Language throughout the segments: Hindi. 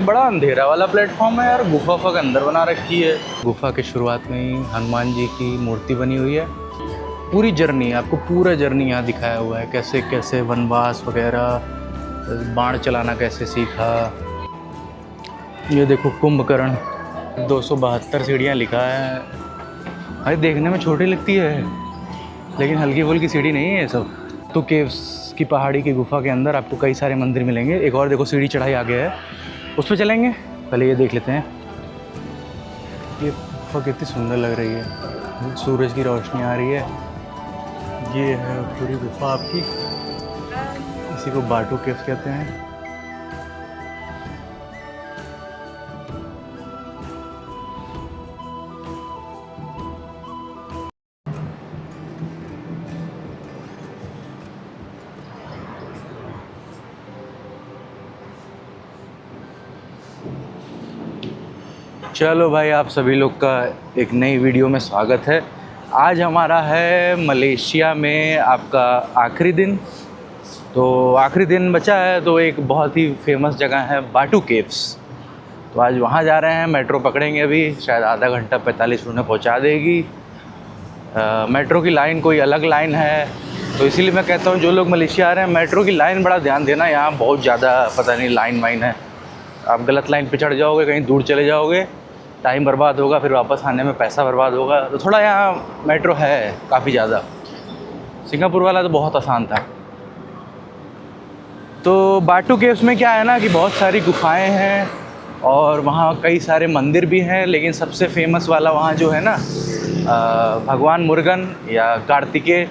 बड़ा अंधेरा वाला प्लेटफॉर्म है यार, गुफा के अंदर बना रखी है। गुफा के शुरुआत में ही हनुमान जी की मूर्ति बनी हुई है। पूरी जर्नी, आपको पूरा जर्नी यहाँ दिखाया हुआ है, कैसे कैसे वनवास वगैरह, बाण चलाना कैसे सीखा। ये देखो कुंभकर्ण, 272 सीढ़ियाँ लिखा है। अरे देखने में छोटी लगती है लेकिन हल्की फुल्की सीढ़ी नहीं है ये सब। तो केव्स की पहाड़ी की गुफा के अंदर आपको कई सारे मंदिर मिलेंगे। एक और देखो सीढ़ी चढ़ाई आगे है, उस पर चलेंगे। पहले ये देख लेते हैं, ये गुफा कितनी सुंदर लग रही है, सूरज की रोशनी आ रही है। ये है पूरी गुफा आपकी, इसी को बाटू केव्स कहते हैं। चलो भाई, आप सभी लोग का एक नई वीडियो में स्वागत है। आज हमारा है मलेशिया में आपका आखिरी दिन। तो आखिरी दिन बचा है, तो एक बहुत ही फेमस जगह है बाटू केव्स। तो आज वहाँ जा रहे हैं, मेट्रो पकड़ेंगे अभी, शायद आधा घंटा 45 मिनट में पहुँचा देगी। मेट्रो की लाइन कोई अलग लाइन है, तो इसीलिए मैं कहता हूँ जो लोग मलेशिया आ रहे हैं मेट्रो की लाइन बड़ा ध्यान देना। यहाँ बहुत ज़्यादा पता नहीं लाइन वाइन है, आप गलत लाइन पे चढ़ जाओगे, कहीं दूर चले जाओगे, टाइम बर्बाद होगा, फिर वापस आने में पैसा बर्बाद होगा। तो थोड़ा यहाँ मेट्रो है काफ़ी ज़्यादा। सिंगापुर वाला तो बहुत आसान था। तो बाटू केव्स में क्या है ना कि बहुत सारी गुफाएं हैं और वहाँ कई सारे मंदिर भी हैं, लेकिन सबसे फेमस वाला वहाँ जो है ना भगवान मुरुगन या कार्तिकेय,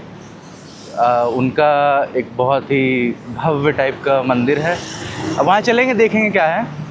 उनका एक बहुत ही भव्य टाइप का मंदिर है। अब वहाँ चलेंगे, देखेंगे क्या है।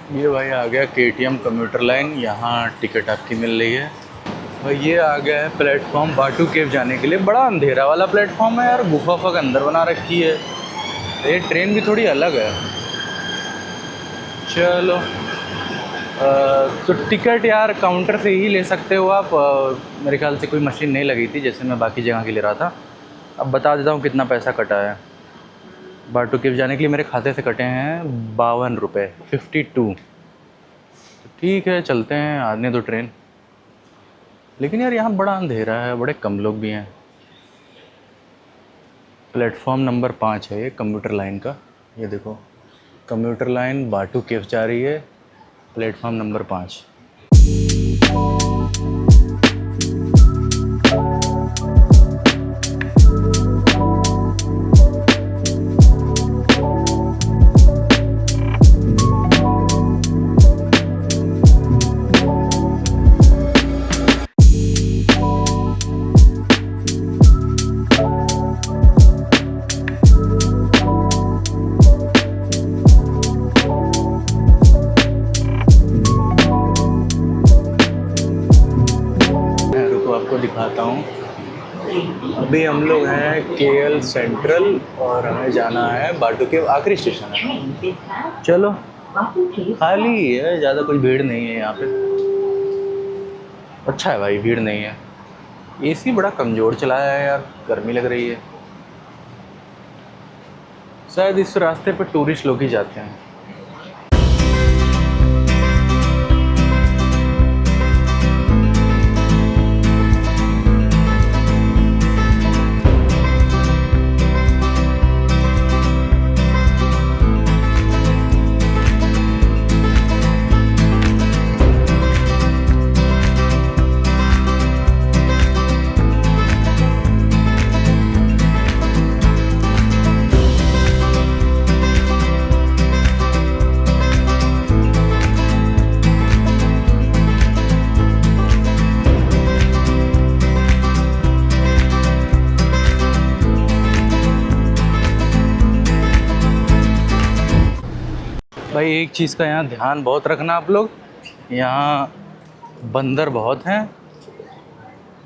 ये भाई आ गया KTM कम्यूटर लाइन, यहाँ टिकट आपकी मिल रही है। भाई ये आ गया है प्लेटफॉर्म बाटू केव जाने के लिए। बड़ा अंधेरा वाला प्लेटफॉर्म है यार, गुफा के अंदर बना रखी है। ये ट्रेन भी थोड़ी अलग है। चलो तो टिकट यार काउंटर से ही ले सकते हो आप। मेरे ख्याल से कोई मशीन नहीं लगी थी जैसे मैं बाकी जगह की ले रहा था। अब बता देता हूँ कितना पैसा कटा है। बाटू केव जाने के लिए मेरे खाते से कटे हैं 52 रुपये, 52। तो ठीक है, चलते हैं, आने दो ट्रेन। लेकिन यार यहाँ बड़ा अंधेरा है, बड़े कम लोग भी हैं। प्लेटफॉर्म नंबर 5 है ये कम्यूटर लाइन का। ये देखो कम्यूटर लाइन बाटू केव जा रही है, प्लेटफॉर्म नंबर 5। आपको दिखाता हूँ। अभी हम लोग हैं KL सेंट्रल और हमें जाना है बाटू केव, आखिरी स्टेशन है। चलो, खाली है, ज़्यादा कोई भीड़ नहीं है यहाँ पे। अच्छा है भाई, भीड़ नहीं है। AC बड़ा कमज़ोर चलाया है यार, गर्मी लग रही है। शायद इस रास्ते पर टूरिस्ट लोग ही जाते हैं। भाई एक चीज़ का यहाँ ध्यान बहुत रखना आप लोग, यहाँ बंदर बहुत हैं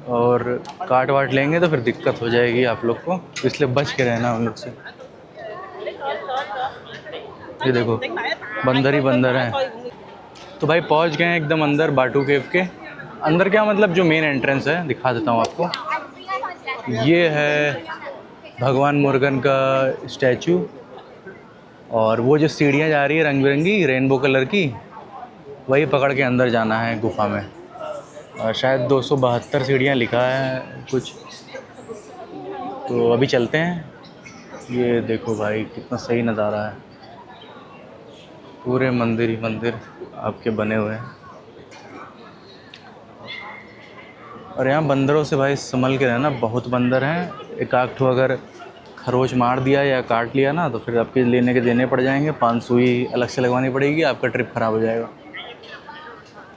और काट वाट लेंगे तो फिर दिक्कत हो जाएगी आप लोग को, इसलिए बच के रहना उन लोग से। ये देखो बंदर ही बंदर हैं। तो भाई पहुँच गए हैं एकदम अंदर बाटू केव के अंदर, क्या मतलब जो मेन एंट्रेंस है दिखा देता हूँ आपको। ये है भगवान मुर्गन का स्टैचू, और वो जो सीढ़ियाँ जा रही है रंग बिरंगी रेनबो कलर की, वही पकड़ के अंदर जाना है गुफा में। और शायद 272 सीढ़ियाँ लिखा है कुछ, तो अभी चलते हैं। ये देखो भाई कितना सही नज़ारा है, पूरे मंदिर ही मंदिर आपके बने हुए हैं। और यहाँ बंदरों से भाई संभल के रहना, बहुत बंदर हैं। एक आध ठो अगर खरोच मार दिया या काट लिया ना तो फिर आपके लेने के देने पड़ जाएंगे, 5 सुई अलग से लगवानी पड़ेगी, आपका ट्रिप ख़राब हो जाएगा।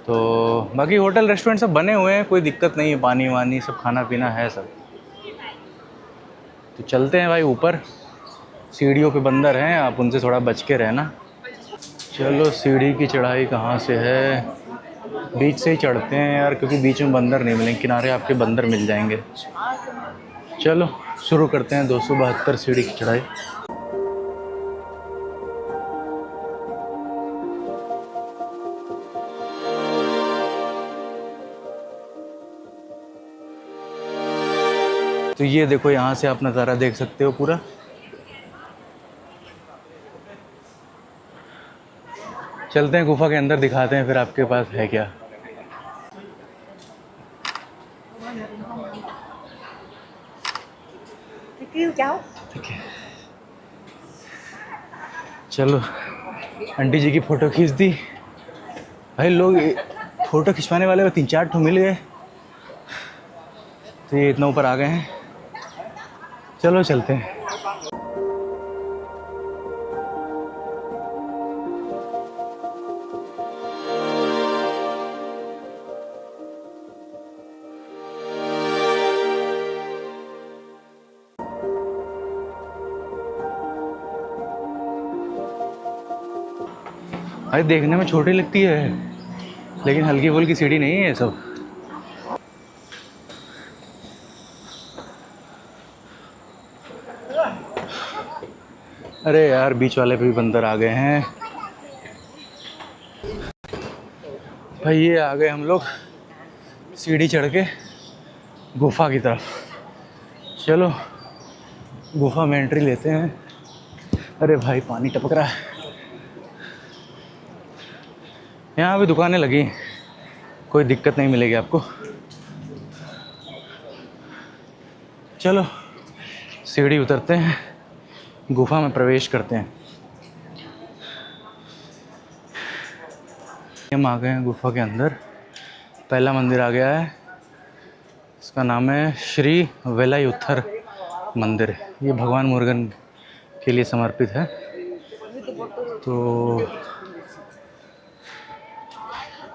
तो बाकी होटल रेस्टोरेंट सब बने हुए हैं, कोई दिक्कत नहीं है, पानी वानी सब खाना पीना है सब। तो चलते हैं भाई ऊपर, सीढ़ियों पे बंदर हैं, आप उनसे थोड़ा बच के रहना। चलो सीढ़ी की चढ़ाई कहाँ से है, बीच से ही चढ़ते हैं यार, क्योंकि बीच में बंदर नहीं मिलेंगे, किनारे आपके बंदर मिल जाएंगे। चलो शुरू करते हैं 272 सीढ़ी की चढ़ाई। तो ये देखो यहाँ से आप नज़ारा देख सकते हो पूरा। चलते हैं गुफा के अंदर, दिखाते हैं फिर आपके पास है क्या। ठीक है चलो, आंटी जी की फ़ोटो खींच दी भाई। लोग फ़ोटो खिंचवाने वाले 3-4 ठो मिल गए, तो ये इतना ऊपर आ गए हैं। चलो चलते हैं। भाई देखने में छोटी लगती है, लेकिन हल्की फुल्की सीढ़ी नहीं है ये सब। अरे यार बीच वाले पे भी बंदर आ गए हैं भाई। ये आ गए हम लोग सीढ़ी चढ़ के गुफा की तरफ। चलो गुफा में एंट्री लेते हैं। अरे भाई पानी टपक रहा है। यहाँ भी दुकानें लगी, कोई दिक्कत नहीं मिलेगी आपको। चलो सीढ़ी उतरते हैं, गुफा में प्रवेश करते हैं। हम आ गए हैं गुफा के अंदर। पहला मंदिर आ गया है, इसका नाम है श्री वेलायुथर मंदिर। ये भगवान मुर्गन के लिए समर्पित है। तो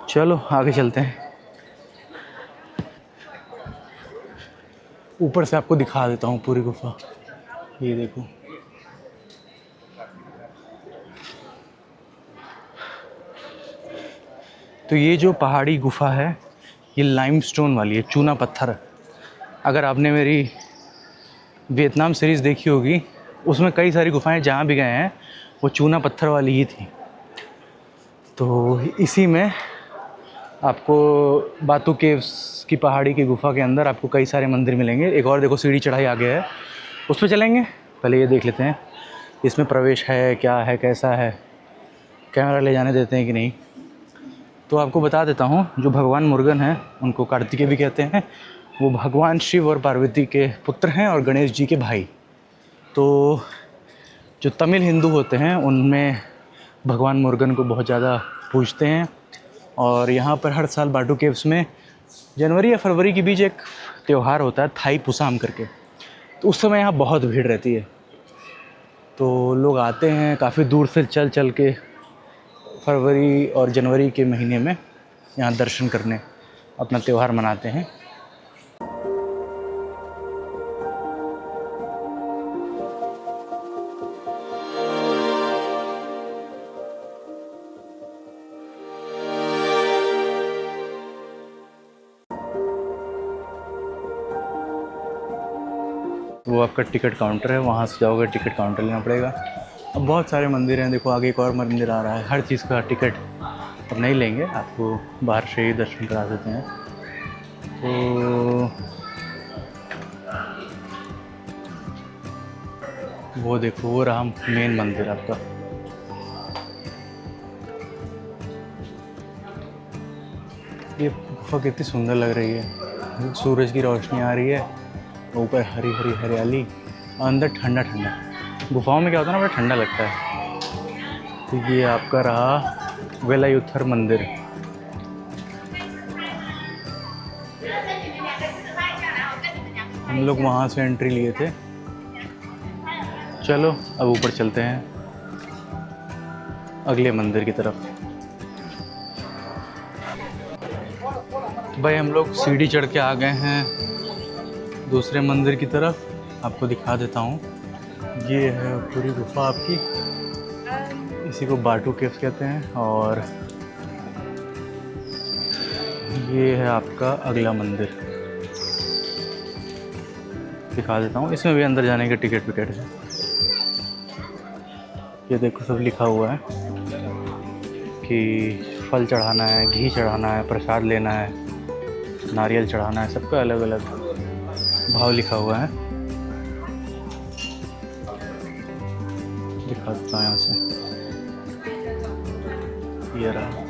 चलो आगे चलते हैं। ऊपर से आपको दिखा देता हूँ पूरी गुफा। ये देखो तो ये जो पहाड़ी गुफा है ये लाइमस्टोन वाली है, चूना पत्थर। अगर आपने मेरी वियतनाम सीरीज़ देखी होगी, उसमें कई सारी गुफाएं जहाँ भी गए हैं वो चूना पत्थर वाली ही थी। तो इसी में आपको बातू केव्स की पहाड़ी की गुफा के अंदर आपको कई सारे मंदिर मिलेंगे। एक और देखो सीढ़ी चढ़ाई आगे है, उस पर चलेंगे। पहले ये देख लेते हैं इसमें प्रवेश है क्या है कैसा है, कैमरा ले जाने देते हैं कि नहीं। तो आपको बता देता हूँ, जो भगवान मुर्गन हैं उनको कार्तिकेय भी कहते हैं। वो भगवान शिव और पार्वती के पुत्र हैं और गणेश जी के भाई। तो जो तमिल हिंदू होते हैं उनमें भगवान मुर्गन को बहुत ज़्यादा पूजते हैं। और यहाँ पर हर साल बाटू केव्स में जनवरी या फरवरी के बीच एक त्यौहार होता है थाई पुसाम करके, तो उस समय यहाँ बहुत भीड़ रहती है। तो लोग आते हैं काफ़ी दूर से चल चल के फरवरी और जनवरी के महीने में यहाँ दर्शन करने, अपना त्यौहार मनाते हैं। वो आपका टिकट काउंटर है, वहाँ से जाओगे टिकट काउंटर लेना पड़ेगा। अब बहुत सारे मंदिर हैं, देखो आगे एक और मंदिर आ रहा है, हर चीज़ का टिकट अब नहीं लेंगे, आपको बाहर से ही दर्शन करा देते हैं। तो वो देखो, वो रहा मेन मंदिर आपका। ये गुफा कितनी सुंदर लग रही है, सूरज की रोशनी आ रही है, ऊपर हरी हरी हरियाली और अंदर ठंडा ठंडा। गुफाओं में क्या होता है ना, बड़ा ठंडा लगता है। तो ये आपका रहा वेलायुथर मंदिर। हम लोग वहाँ से एंट्री लिए थे। चलो अब ऊपर चलते हैं अगले मंदिर की तरफ। भाई हम लोग सीढ़ी चढ़ के आ गए हैं दूसरे मंदिर की तरफ, आपको दिखा देता हूँ। ये है पूरी गुफा आपकी, इसी को बाटू केव्स कहते हैं। और ये है आपका अगला मंदिर, दिखा देता हूँ। इसमें भी अंदर जाने का टिकट विकेट है। ये देखो सब लिखा हुआ है कि फल चढ़ाना है, घी चढ़ाना है, प्रसाद लेना है, नारियल चढ़ाना है, सबका अलग अलग भाव लिखा हुआ है। दिखा देता हूँ यहाँ से, ये रहा।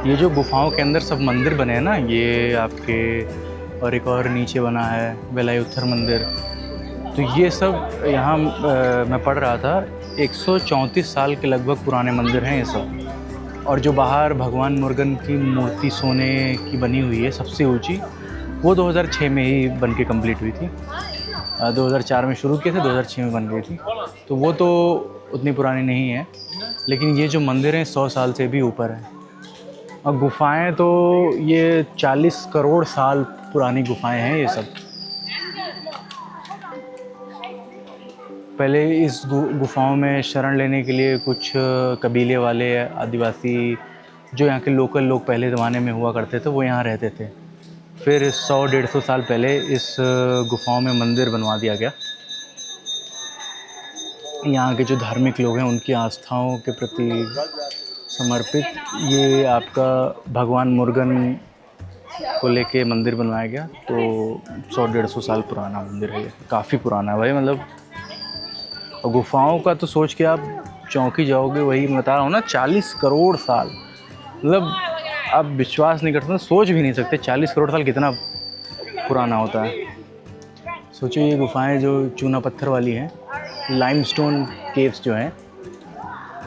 ये जो गुफाओं के अंदर सब मंदिर बने हैं ना, ये आपके, और एक और नीचे बना है वेलायुथर मंदिर। तो ये सब यहाँ मैं पढ़ रहा था 134 साल के लगभग पुराने मंदिर हैं ये सब। और जो बाहर भगवान मुर्गन की मूर्ति सोने की बनी हुई है सबसे ऊंची, वो 2006 में ही बन के कम्प्लीट हुई थी। 2004 में शुरू किए थे, 2006 में बन गई थी। तो वो तो उतनी पुरानी नहीं है, लेकिन ये जो मंदिर हैं 100 साल से भी ऊपर है। और गुफाएं तो ये 40 करोड़ साल पुरानी गुफाएं हैं ये सब। पहले इस गुफाओं में शरण लेने के लिए कुछ कबीले वाले आदिवासी जो यहाँ के लोकल लोग पहले ज़माने में हुआ करते थे, वो यहाँ रहते थे। फिर 100-150 साल पहले इस गुफाओं में मंदिर बनवा दिया गया। यहाँ के जो धार्मिक लोग हैं उनकी आस्थाओं के प्रति समर्पित ये आपका भगवान मुर्गन को लेके मंदिर बनवाया गया। तो 100-150 साल पुराना मंदिर है ये, काफ़ी पुराना है भाई। मतलब और गुफाओं का तो सोच के आप चौंकी जाओगे। वही मैं बता रहा हूँ ना, 40 करोड़ साल, मतलब आप विश्वास नहीं करते, सोच भी नहीं सकते 40 करोड़ साल कितना पुराना होता है। सोचो ये गुफाएं जो चूना पत्थर वाली हैं, लाइमस्टोन केव्स जो हैं,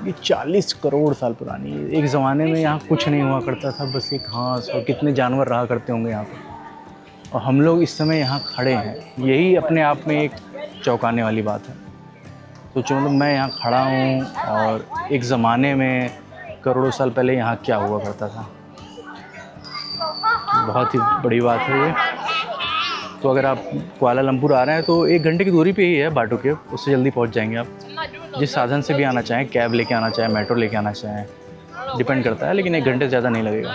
ये 40 करोड़ साल पुरानी है। एक ज़माने में यहाँ कुछ नहीं हुआ करता था, बस एक घास, और कितने जानवर रहा करते होंगे यहाँ पे। और हम लोग इस समय यहाँ खड़े हैं, यही अपने आप में एक चौंकाने वाली बात है। सोचो मतलब मैं यहाँ खड़ा हूँ और एक ज़माने में करोड़ों साल पहले यहाँ क्या हुआ करता था। बहुत ही बड़ी बात है ये। तो अगर आप कुआलालंपुर आ रहे हैं तो 1 घंटे की दूरी पे ही है बाटू केव, उससे जल्दी पहुँच जाएंगे आप। जिस साधन से भी आना चाहें, कैब लेके आना चाहें, मेट्रो लेके आना चाहें, डिपेंड करता है, लेकिन 1 घंटे से ज़्यादा नहीं लगेगा।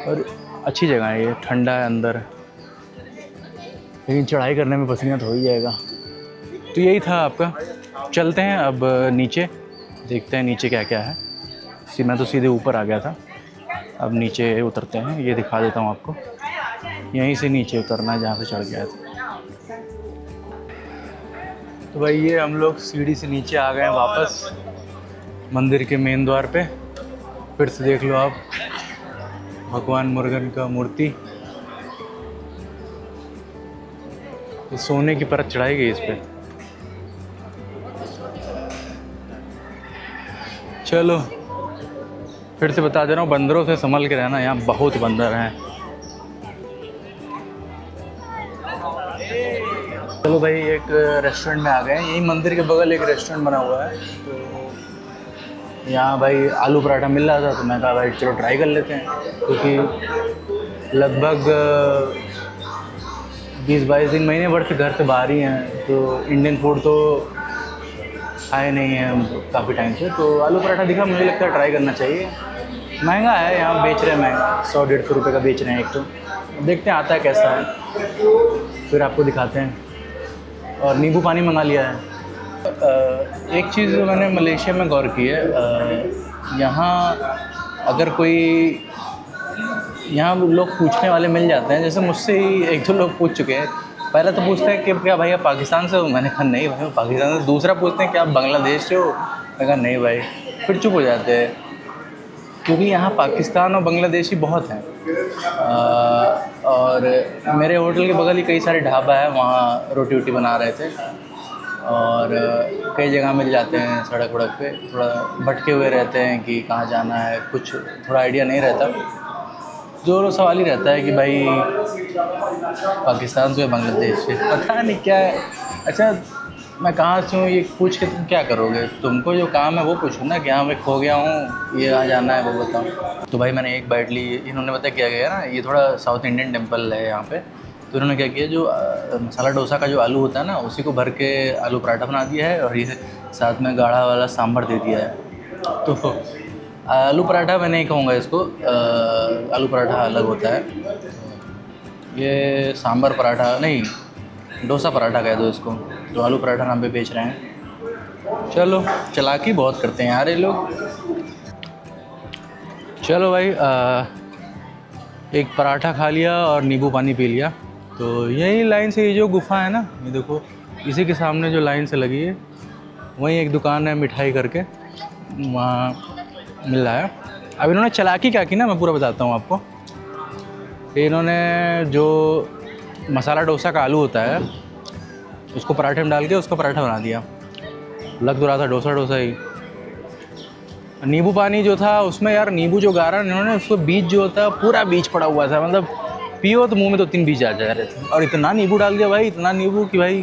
और अच्छी जगह है ये, ठंडा है अंदर, लेकिन चढ़ाई करने में पसीना तो हो ही जाएगा। तो यही था आपका। चलते हैं अब नीचे, देखते हैं नीचे क्या क्या है। मैं तो सीधे ऊपर आ गया था, अब नीचे उतरते हैं। ये दिखा देता हूँ आपको, यहीं से नीचे उतरना है जहाँ से चढ़ गया था। तो भाई ये हम लोग सीढ़ी से नीचे आ गए हैं वापस मंदिर के मेन द्वार पे। फिर से देख लो आप भगवान मुर्गन का मूर्ति, ये सोने की परत चढ़ाई गई इस पे। चलो फिर से बता दे रहा हूँ, बंदरों से संभल के रहना, यहाँ बहुत बंदर हैं। चलो भाई, एक रेस्टोरेंट में आ गए हैं। यही मंदिर के बगल एक रेस्टोरेंट बना हुआ है, तो यहाँ भाई आलू पराठा मिल रहा था, तो मैं कहा भाई चलो ट्राई कर लेते हैं। क्योंकि लगभग 20-22 दिन, महीने भर से घर से बाहर ही हैं, तो इंडियन फूड तो खाए नहीं हैं हम काफ़ी टाइम से। तो आलू पराठा दिखा, मुझे लगता है ट्राई करना चाहिए। महंगा है, यहाँ बेच रहे हैं महंगा, 100-150 रुपये का बेच रहे हैं एक। तो देखते हैं आता है कैसा है, फिर आपको दिखाते हैं। और नींबू पानी मंगा लिया है। एक चीज़ जो मैंने मलेशिया में गौर की है, यहाँ अगर कोई, यहाँ लोग पूछने वाले मिल जाते हैं। जैसे मुझसे ही 1-2 लोग पूछ चुके हैं। पहले तो पूछते हैं कि क्या भाई आप पाकिस्तान से हो? मैंने कहा नहीं भाई मैं पाकिस्तान से। दूसरा पूछते हैं कि आप बांग्लादेश से हो? मैंने कहा नहीं भाई। फिर चुप हो जाते हैं, क्योंकि यहाँ पाकिस्तान और बांग्लादेशी बहुत हैं। और मेरे होटल के बगल ही कई सारे ढाबा है, वहाँ रोटी वोटी बना रहे थे। और कई जगह मिल जाते हैं सड़क वड़क पे, थोड़ा भटके हुए रहते हैं कि कहाँ जाना है, कुछ थोड़ा आइडिया नहीं रहता। जो सवाल ही रहता है कि भाई पाकिस्तान से बांग्लादेश से, पता नहीं क्या है। अच्छा मैं कहाँ से हूँ ये पूछ के तुम क्या करोगे? तुमको जो काम है वो पूछो ना, कि हाँ मैं खो गया हूँ, ये कहाँ जाना है वो बताओ। तो भाई मैंने एक बाइट ली। इन्होंने बताया क्या गया ना, ये थोड़ा साउथ इंडियन टेम्पल है यहाँ पे। तो इन्होंने क्या किया, जो मसाला डोसा का जो आलू होता है ना, उसी को भर के आलू पराठा बना दिया है, और ये साथ में गाढ़ा वाला सांभर दे दिया है। तो आलू पराठा मैं नहीं कहूँगा इसको, आलू पराठा अलग होता है। ये सांभर पराठा नहीं, डोसा पराठा कह दो इसको, जो आलू पराठा नाम पे बेच रहे हैं। चलो चालाकी बहुत करते हैं यार ये लोग। चलो भाई, एक पराठा खा लिया और नींबू पानी पी लिया। तो यही लाइन से ये जो गुफ़ा है ना, ये देखो, इसी के सामने जो लाइन से लगी है, वहीं एक दुकान है मिठाई करके, वहाँ मिल रहा है। अब इन्होंने चालाकी क्या की ना, मैं पूरा बताता हूँ आपको। इन्होंने जो मसाला डोसा का आलू होता है, उसको पराठे में डाल के उसका पराठा बना दिया। लग तो रहा था डोसा डोसा ही। नींबू पानी जो था उसमें यार, नींबू जो गारा इन्होंने, उसको बीज जो होता है पूरा बीज पड़ा हुआ था। मतलब पियो तो मुंह में 2-3 बीज आ जा रहे थे। और इतना नींबू डाल दिया भाई, इतना नींबू कि भाई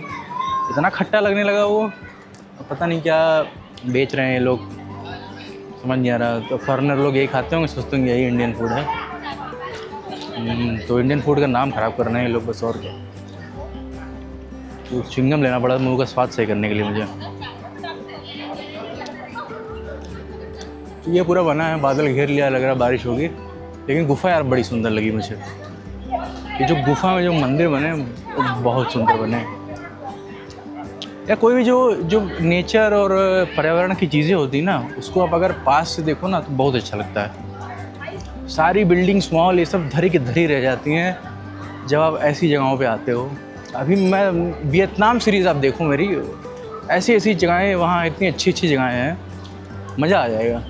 इतना खट्टा लगने लगा वो। पता नहीं क्या बेच रहे हैं ये लोग, समझ नहीं आ रहा। तो फॉरेनर लोग यही खाते होंगे, सोचते होंगे यही इंडियन फूड है। तो इंडियन फूड का नाम ख़राब कर रहे हैं ये लोग बस, और क्या। तो च्युइंगम लेना पड़ा मुँह का स्वाद सही करने के लिए मुझे। ये पूरा बना है, बादल घेर लिया, लग रहा बारिश होगी। लेकिन गुफ़ा यार बड़ी सुंदर लगी मुझे। ये जो गुफ़ा में जो मंदिर बने बहुत सुंदर बने। या कोई भी जो नेचर और पर्यावरण की चीज़ें होती ना, उसको आप अगर पास से देखो ना तो बहुत अच्छा लगता है। सारी बिल्डिंग्स मॉल ये सब धरी की धरी रह जाती हैं जब आप ऐसी जगहों पे आते हो। अभी मैं वियतनाम सीरीज़ आप देखो मेरी, ऐसी ऐसी जगहें वहाँ, इतनी अच्छी अच्छी जगहें हैं, मज़ा आ जाएगा।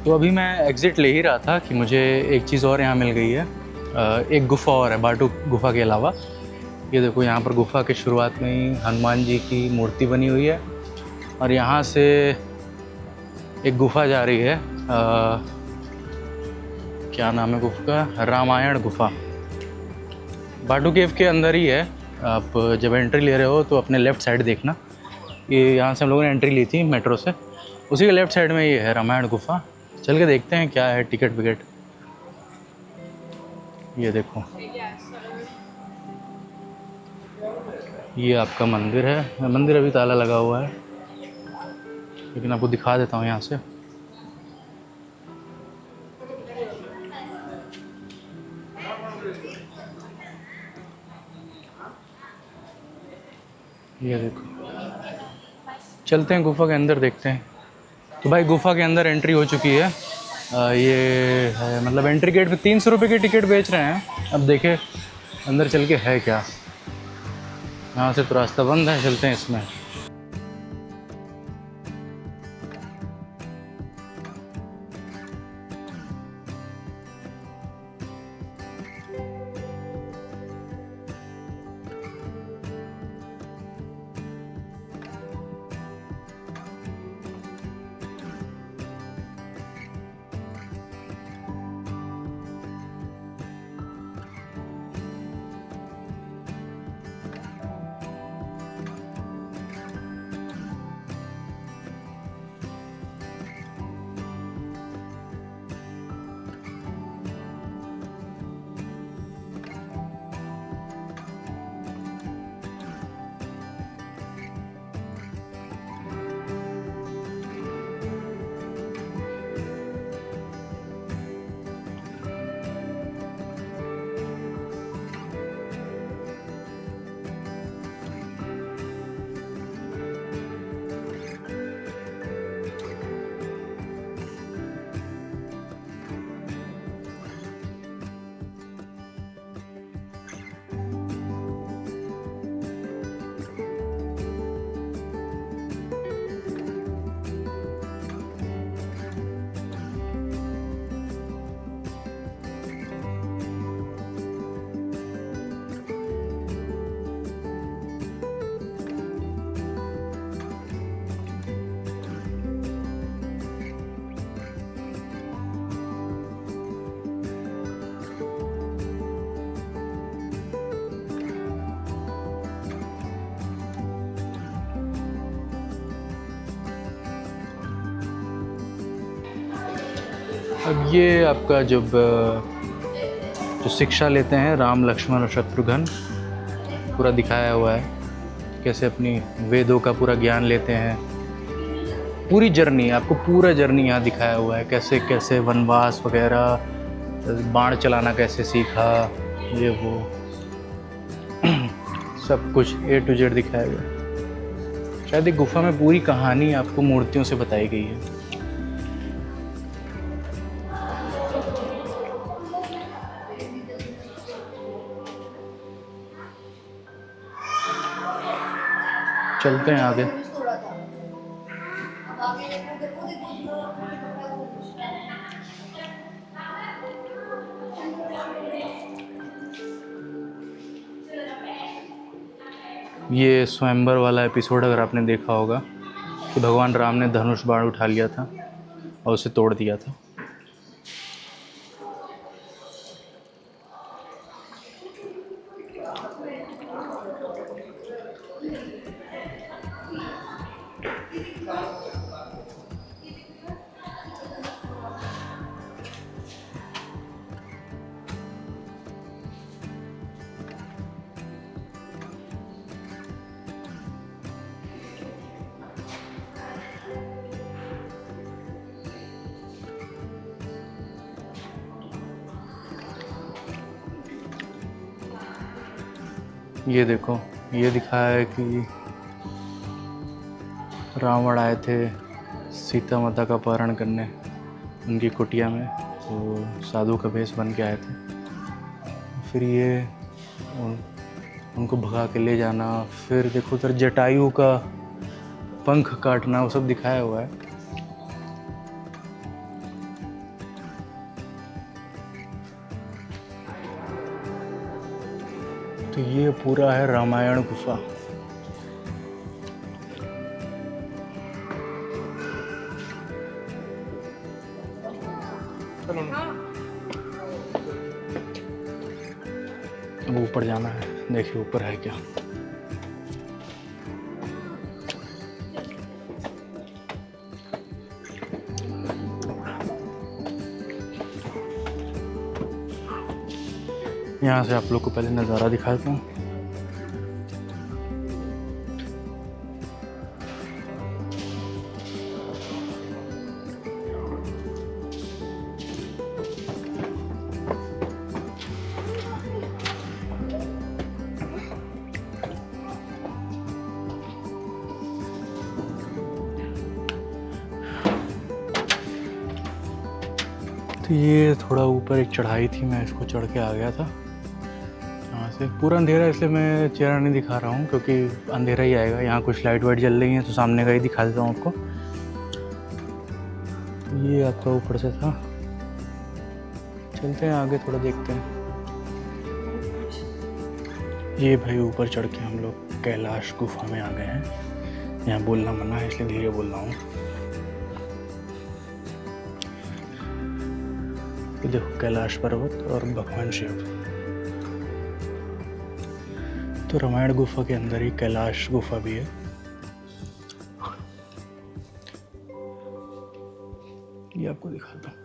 तो अभी मैं एग्ज़िट ले ही रहा था कि मुझे एक चीज़ और यहाँ मिल गई है। एक गुफ़ा और है बाटू गुफ़ा के अलावा। ये देखो, यहाँ पर गुफ़ा के शुरुआत में ही हनुमान जी की मूर्ति बनी हुई है, और यहाँ से एक गुफ़ा जा रही है। क्या नाम है गुफ़ा का? रामायण गुफ़ा। बाटू केव के अंदर ही है। आप जब एंट्री ले रहे हो तो अपने लेफ़्ट साइड देखना। ये यहाँ से हम लोगों ने एंट्री ली थी मेट्रो से, उसी के लेफ़्ट साइड में ये है रामायण गुफ़ा। चल के देखते हैं क्या है, टिकट विकेट। ये देखो, ये आपका मंदिर है। मंदिर अभी ताला लगा हुआ है, लेकिन आपको दिखा देता हूँ यहाँ से। ये देखो, चलते हैं गुफ़ा के अंदर, देखते हैं। तो भाई गुफ़ा के अंदर एंट्री हो चुकी है। ये है, मतलब एंट्री गेट पे 300 रुपये की टिकट बेच रहे हैं। अब देखें अंदर चल के है क्या। यहाँ से तो रास्ता बंद है, चलते हैं इसमें। अब ये आपका जब जो शिक्षा लेते हैं राम लक्ष्मण और शत्रुघ्न, पूरा दिखाया हुआ है कैसे अपनी वेदों का पूरा ज्ञान लेते हैं। पूरी जर्नी, आपको पूरा जर्नी यहाँ दिखाया हुआ है, कैसे कैसे वनवास वगैरह, बाण चलाना कैसे सीखा, ये वो सब कुछ A to Z दिखाया गया है। शायद एक गुफा में पूरी कहानी आपको मूर्तियों से बताई गई है। चलते हैं आगे। ये स्वयंवर वाला एपिसोड अगर आपने देखा होगा कि भगवान राम ने धनुष बाण उठा लिया था और उसे तोड़ दिया था। ये देखो, ये दिखाया है कि रावण आए थे सीता माता का अपहरण करने उनकी कुटिया में, तो साधु का भेष बन के आए थे। फिर ये उनको भगा के ले जाना, फिर देखो उधर जटायु का पंख काटना, वो सब दिखाया हुआ है। तो ये पूरा है रामायण गुफा। अब ऊपर जाना है, देखिए ऊपर है क्या। यहाँ से आप लोग को पहले नज़ारा दिखाता हूँ। तो ये थोड़ा ऊपर एक चढ़ाई थी, मैं इसको चढ़ के आ गया था यहाँ से। पूरा अंधेरा इसलिए मैं चेहरा नहीं दिखा रहा हूँ क्योंकि अंधेरा ही आएगा। यहाँ कुछ लाइट वाइट जल रही हैं तो सामने का ही दिखा देता हूँ आपको। ये आपका ऊपर से था। चलते हैं आगे, थोड़ा देखते हैं। ये भाई ऊपर चढ़ के हम लोग कैलाश गुफा में आ गए हैं। यहाँ बोलना मना है इसलिए धीरे बोल रहा हूँ। ये देखो कैलाश पर्वत और भगवान शिव। तो रामायण गुफा के अंदर ही कैलाश गुफा भी है। ये आपको दिखाता हूँ।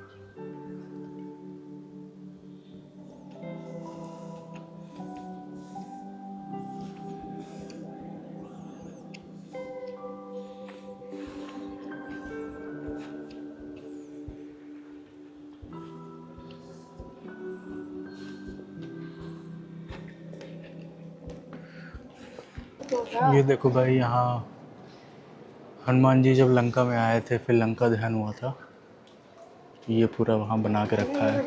ये देखो भाई, यहाँ हनुमान जी जब लंका में आए थे, फिर लंका दहन हुआ था, ये पूरा वहाँ बना के रखा है।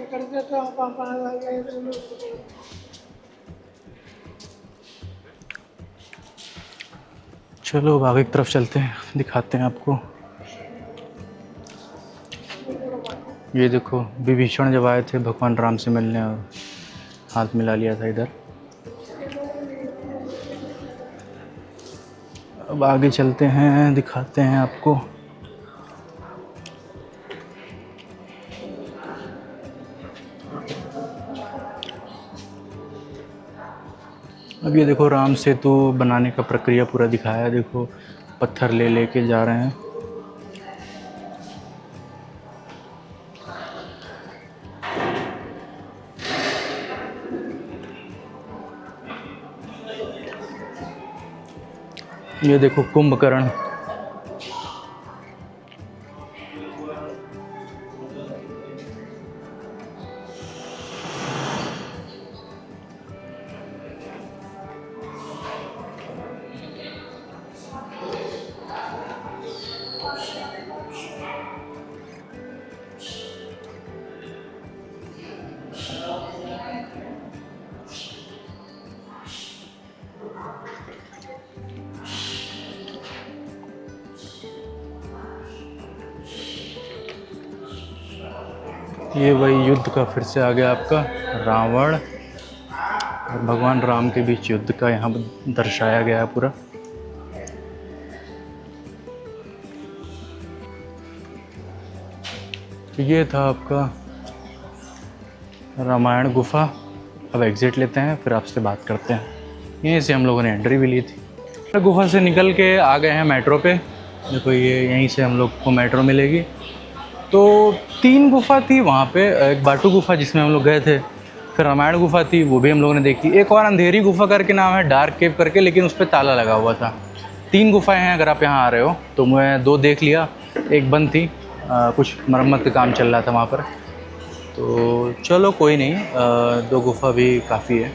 चलो अब आगे की तरफ चलते हैं, दिखाते हैं आपको। ये देखो विभीषण जब आए थे भगवान राम से मिलने और हाथ मिला लिया था इधर। अब आगे चलते हैं, दिखाते हैं आपको। अब ये देखो राम सेतु बनाने का प्रक्रिया पूरा दिखाया है। देखो पत्थर ले के जा रहे हैं। ये देखो कुंभकर्ण। ये वही युद्ध का फिर से आ गया आपका रावण और भगवान राम के बीच युद्ध का यहाँ दर्शाया गया है पूरा। ये था आपका रामायण गुफा। अब एग्ज़िट लेते हैं, फिर आपसे बात करते हैं। यहीं से हम लोगों ने एंट्री भी ली थी। गुफा से निकल के आ गए हैं मेट्रो पे। देखो ये यहीं से हम लोग को मेट्रो मिलेगी। तो 3 गुफा थी वहाँ पे, एक बाटू गुफा जिसमें हम लोग गए थे, फिर रामायण गुफा थी वो भी हम लोगों ने देखी, एक और अंधेरी गुफा करके नाम है, डार्क केव करके, लेकिन उस पर ताला लगा हुआ था। 3 गुफाएं हैं अगर आप यहाँ आ रहे हो तो। मैं 2 देख लिया, एक बंद थी, कुछ मरम्मत का काम चल रहा था वहाँ पर। तो चलो कोई नहीं, 2 गुफा भी काफ़ी है।